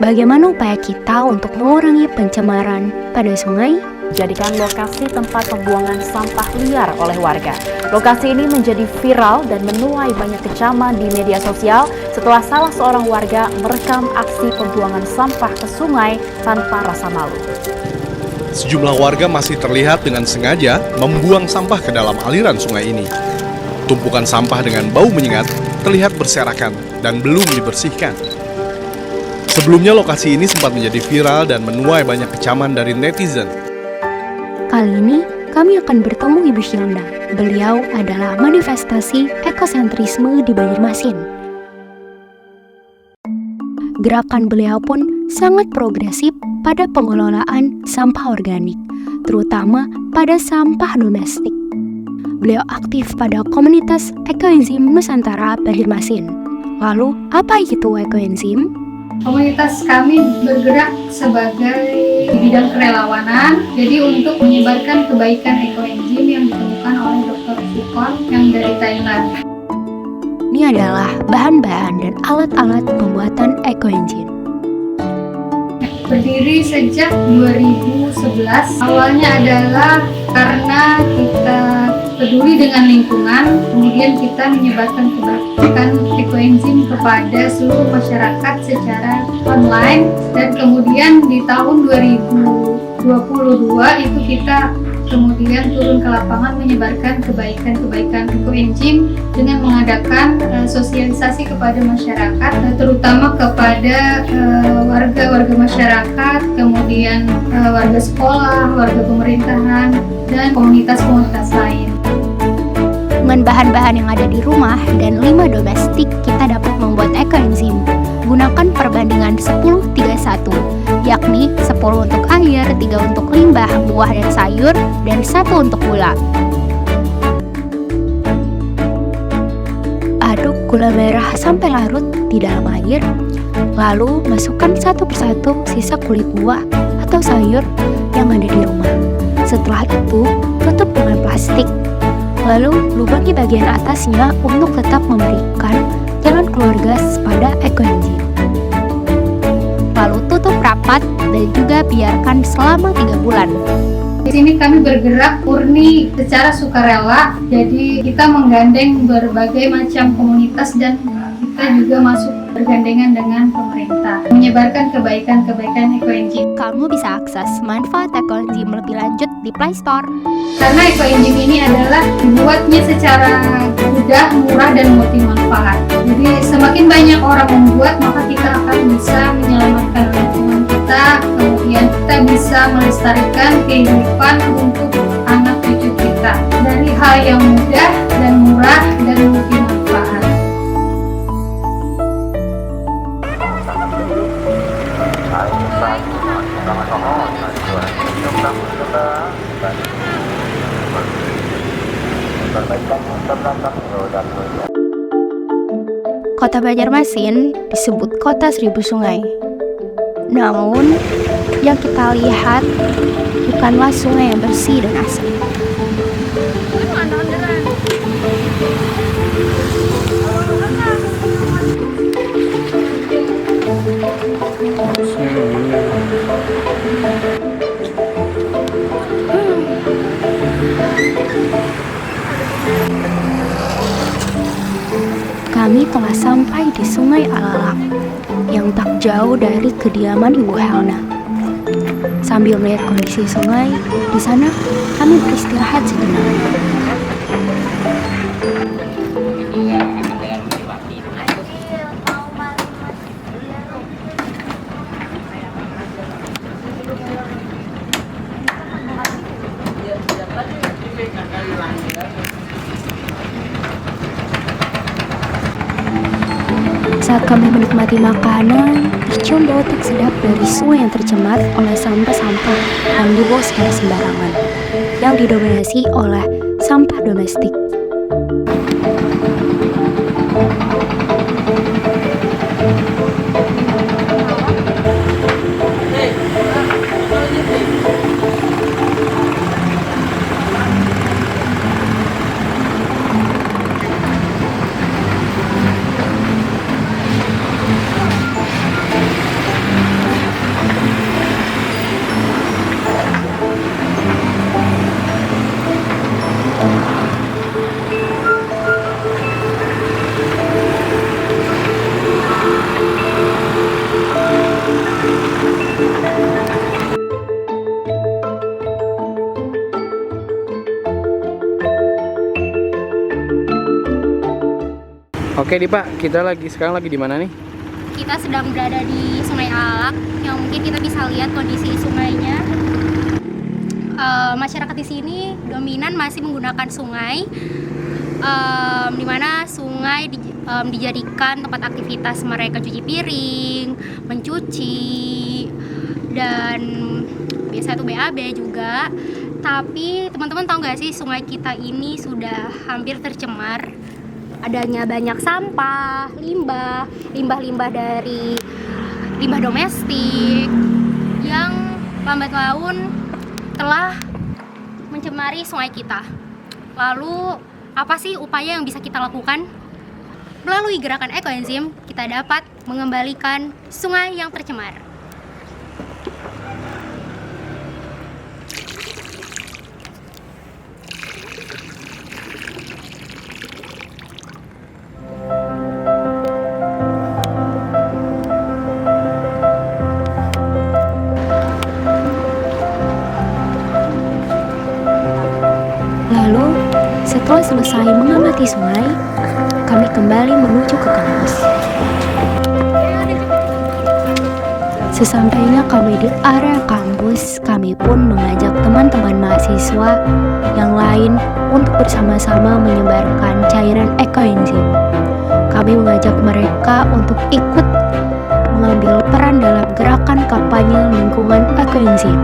Bagaimana upaya kita untuk mengurangi pencemaran pada sungai? Jadikan lokasi tempat pembuangan sampah liar oleh warga. Lokasi ini menjadi viral dan menuai banyak kecaman di media sosial setelah salah seorang warga merekam aksi pembuangan sampah ke sungai tanpa rasa malu. Sejumlah warga masih terlihat dengan sengaja membuang sampah ke dalam aliran sungai ini. Tumpukan sampah dengan bau menyengat terlihat berserakan dan belum dibersihkan. Sebelumnya lokasi ini sempat menjadi viral dan menuai banyak kecaman dari netizen. Kali ini kami akan bertemu Ibu Syilda. Beliau adalah manifestasi ekosentrisme di Banjarmasin. Gerakan beliau pun sangat progresif pada pengelolaan sampah organik, terutama pada sampah domestik. Beliau aktif pada komunitas ekoenzim Nusantara Banjarmasin. Lalu, apa itu ekoenzim? Komunitas kami bergerak sebagai bidang kerelawanan, jadi untuk menyebarkan kebaikan ekoenzim yang ditemukan oleh Dr. Sukon yang dari Thailand. Ini adalah bahan-bahan dan alat-alat pembuatan ekoenzim. Berdiri sejak 2011, awalnya adalah karena kita peduli dengan lingkungan, kemudian kita menyebarkan kebaikan ekoenzim kepada seluruh masyarakat secara online, dan kemudian di tahun 2022 itu kita kemudian turun ke lapangan menyebarkan kebaikan ekoenzim dengan mengadakan sosialisasi kepada masyarakat, terutama kepada warga masyarakat, kemudian warga sekolah, warga pemerintahan, dan komunitas-komunitas lain. Dengan bahan-bahan yang ada di rumah dan 5 domestik, kita dapat membuat ekoenzim. Gunakan perbandingan 10:31, yakni 10 untuk air, 3 untuk limbah, buah dan sayur, dan 1 untuk gula. Aduk gula merah sampai larut di dalam air, lalu masukkan satu persatu sisa kulit buah atau sayur yang ada di rumah. Setelah itu, tutup dengan plastik. Lalu, lubangi bagian atasnya untuk tetap memberikan jalan keluar gas pada ekoenzim. Lalu tutup rapat dan juga biarkan selama 3 bulan. Di sini kami bergerak murni secara sukarela, jadi kita menggandeng berbagai macam komunitas dan kita juga masuk bergandengan dengan pemerintah, menyebarkan kebaikan ekoenzim. Kamu bisa akses manfaat ekoenzim lebih lanjut di Play Store. Karena ekoenzim ini adalah dibuatnya secara mudah, murah, dan multi-manfaat. Jadi semakin banyak orang membuat, maka kita akan bisa menyelamatkan lingkungan kita, kemudian kita bisa melestarikan kehidupan untuk anak cucu kita dari hal yang mudah dan murah dan multi-manfaat. Kota Banjarmasin disebut kota 1000 sungai. Namun, yang kita lihat bukanlah sungai yang bersih dan asri. Kami telah sampai di Sungai Alalak yang tak jauh dari kediaman Ibu Helna. Sambil melihat kondisi sungai, di sana kami beristirahat sejenak. Saat kami menikmati makanan, tercium bau tak sedap dari sungai yang tercemar oleh sampah-sampah yang dibuang secara sembarangan, yang didominasi oleh sampah domestik. Oke Dipa, kita sekarang lagi di mana nih? Kita sedang berada di Sungai Alak yang mungkin kita bisa lihat kondisi sungainya. Masyarakat di sini dominan masih menggunakan sungai, di mana sungai dijadikan tempat aktivitas mereka cuci piring, mencuci, dan biasa itu BAB juga. Tapi teman-teman tahu nggak sih, sungai kita ini sudah hampir tercemar. Adanya banyak sampah, limbah dari limbah domestik yang lambat laun telah mencemari sungai kita. Lalu apa sih upaya yang bisa kita lakukan? Melalui gerakan ekoenzim, kita dapat mengembalikan sungai yang tercemar. Lalu, setelah selesai mengamati sungai, kami kembali menuju ke kampus. Sesampainya kami di area kampus, kami pun mengajak teman-teman mahasiswa yang lain untuk bersama-sama menyebarkan cairan ekoenzim. Kami mengajak mereka untuk ikut mengambil peran dalam gerakan kampanye lingkungan ekoenzim.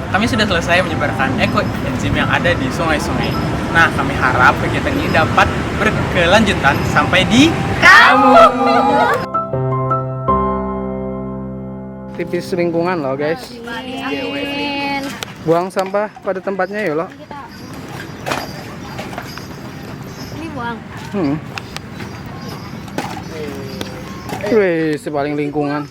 Kami sudah selesai menyebarkan ekoenzim yang ada di sungai-sungai. Nah, kami harap kegiatan ini dapat berkelanjutan sampai di kamu. Tipis lingkungan loh guys. Buang sampah pada tempatnya ya loh. Ini buang. Wih, paling lingkungan.